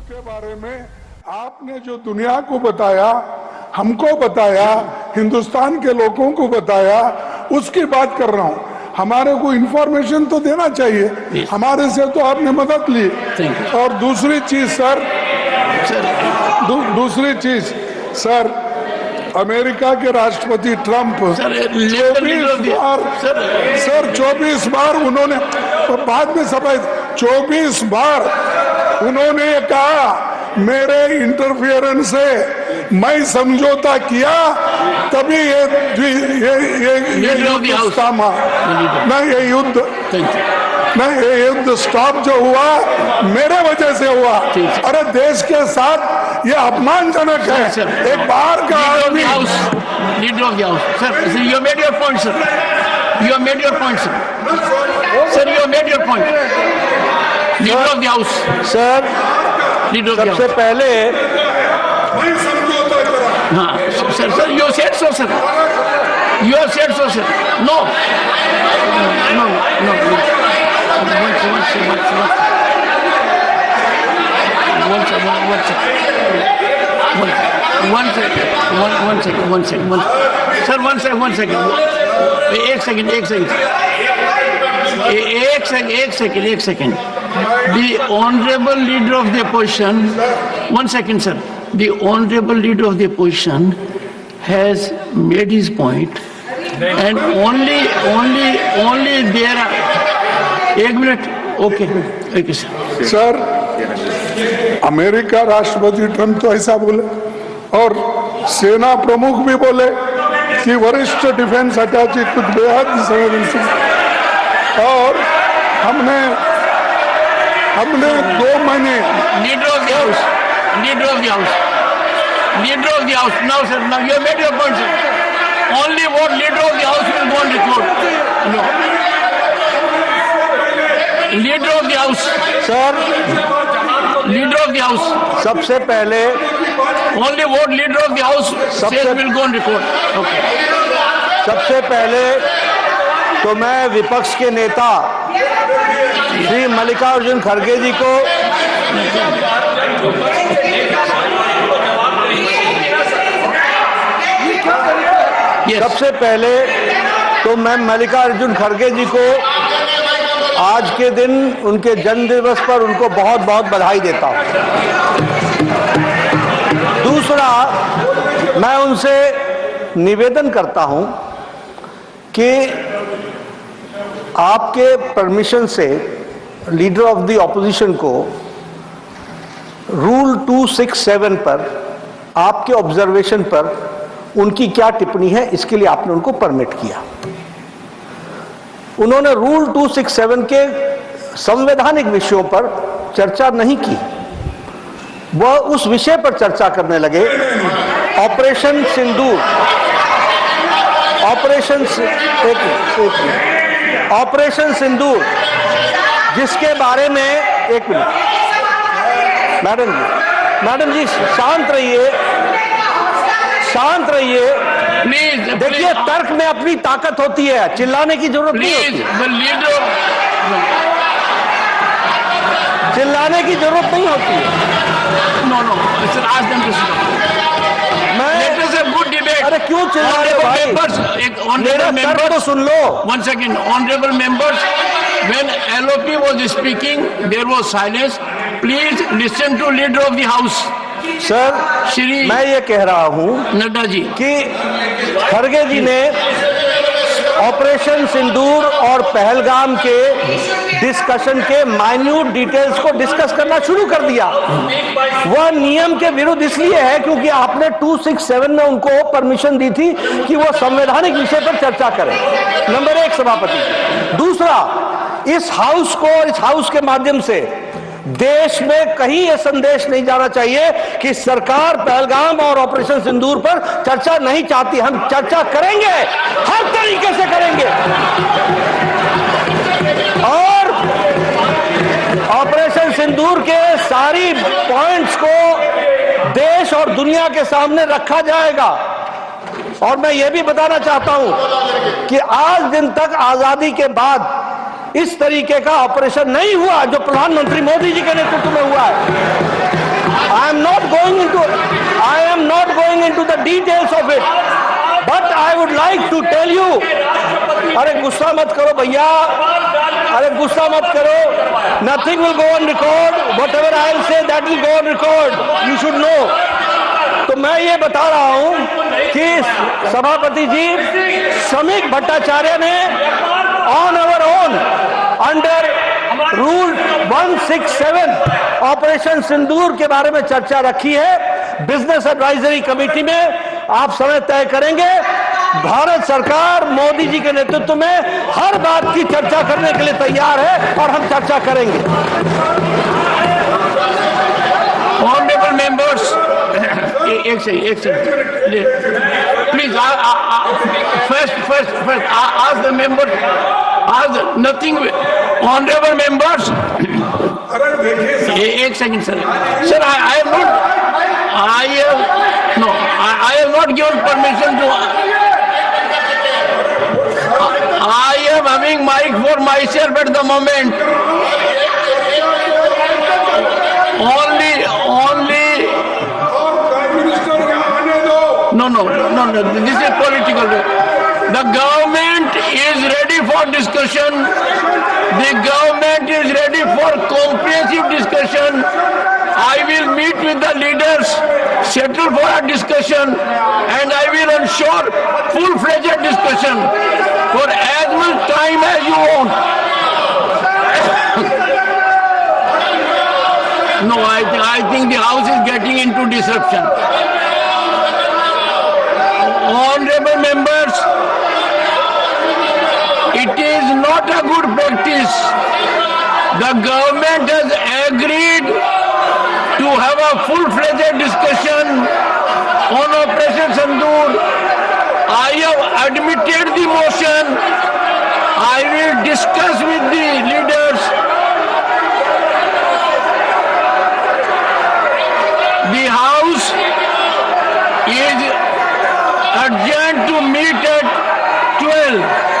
उसके बारे में आपने जो दुनिया को बताया, हमको बताया, हिंदुस्तान के लोगों को बताया, उसकी बात कर रहा हूं। हमारे को इंफॉर्मेशन तो देना चाहिए, हमारे से तो आपने मदद ली। और दूसरी चीज सर, दूसरी चीज सर, अमेरिका के राष्ट्रपति ट्रंप 24 बार उन्होंने, बाद में सफाई, 24 बार उन्होंने कहा मेरे इंटरफियरेंस से मैं समझौता किया, तभी ये युद्ध स्टॉप जो हुआ मेरे वजह से हुआ। अरे देश के साथ ये अपमानजनक है। एक बार का आदमी, leader of the house, sir, you made your point, sir, you made your point, sir, you made your point, leader of the house, sir, सबसे पहले, हाँ sir, you said so, sir, you said so, sir, no no no, एक second. The honorable leader of the opposition, one second, sir. The honorable leader of the opposition has made his point, and only there are. एक minute, okay sir. Sir, America राष्ट्रपति Trump तो ऐसा बोले, और सेना प्रमुख भी बोले कि वरिष्ठ डिफेंस अटैची कुछ बेहद संवेदनशील, और हमने 2 महीने। Leader of the house, now sir, now you made your point, sir. Only what leader of the house will go on record. No. Leader of the house, sir, leader of the house, सबसे पहले, only what leader of the house says will go on record. Okay. सबसे पहले तो मैं विपक्ष के नेता श्री मल्लिकार्जुन खड़गे जी को सबसे पहले तो मैं मल्लिकार्जुन खड़गे जी को आज के दिन उनके जन्म दिवस पर उनको बहुत बहुत बधाई देता हूं। दूसरा, मैं उनसे निवेदन करता हूं कि आपके परमिशन से लीडर ऑफ द ऑपोजिशन को रूल 267 पर, आपके ऑब्जर्वेशन पर उनकी क्या टिप्पणी है, इसके लिए आपने उनको परमिट किया। उन्होंने रूल 267 के संवैधानिक विषयों पर चर्चा नहीं की, वह उस विषय पर चर्चा करने लगे, ऑपरेशन सिंदूर, ऑपरेशन सिंदूर, जिसके बारे में, एक मिनट मैडम जी शांत रहिए, देखिए तर्क में अपनी ताकत होती है, चिल्लाने की जरूरत नहीं होती, चिल्लाने की जरूरत नहीं होती है। अरे क्यों चिल्ला रहे हो भाई? मेरा तर्क तो सुन लो। One second, honorable members, when LOP was speaking, there was silence. Please listen to leader of the house. Sir, मैं ये कह रहा हूं नड्डा जी कि खड़गे जी ने ऑपरेशन सिंदूर और पहलगाम के डिस्कशन के माइन्यूट डिटेल्स को डिस्कस करना शुरू कर दिया। वह नियम के विरुद्ध इसलिए है क्योंकि आपने 267 में उनको परमिशन दी थी कि वह संवैधानिक विषय पर चर्चा करें। नंबर 1 सभापति। दूसरा, इस हाउस को और इस हाउस के माध्यम से देश में कहीं यह संदेश नहीं जाना चाहिए कि सरकार पहलगाम और ऑपरेशन सिंदूर पर चर्चा नहीं चाहती। हम चर्चा करेंगे, हर तरीके से करेंगे, और ऑपरेशन सिंदूर के सारी पॉइंट्स को देश और दुनिया के सामने रखा जाएगा। और मैं यह भी बताना चाहता हूं कि आज दिन तक आजादी के बाद इस तरीके का ऑपरेशन नहीं हुआ जो प्रधानमंत्री मोदी जी के नेतृत्व में हुआ है। into the details of it. But I would like to tell you, अरे गुस्सा मत करो भैया, अरे गुस्सा मत करो. Nothing will go on record. Whatever I will say, that will go on record. You should know. तो मैं ये बता रहा हूं कि सभापति जी श्रमिक भट्टाचार्य ने on our own under rule 167 operation Sindoor के बारे में चर्चा रखी है बिजनेस एडवाइजरी कमेटी में. आप समय तय करेंगे. भारत सरकार मोदी जी के नेतृत्व में हर बात की चर्चा करने के लिए तैयार है और हम चर्चा करेंगे. Honorable members, एक second, please, first, ask the member, ask nothing, honorable members, एक second sir, I have not given permission to, I am having mic for myself at the moment, only, no, this is political. The government is ready for discussion. The government is ready for comprehensive discussion. I will meet with the leaders, settle for a discussion, and I will ensure full-fledged discussion for as much time as you want. No, I think the house is getting into disruption. Honorable members, it is not a good practice. The government has agreed to have a full-fledged discussion on Operation Sindoor. I have admitted the motion. I will discuss with the leaders. The House is adjourned to meet at 12.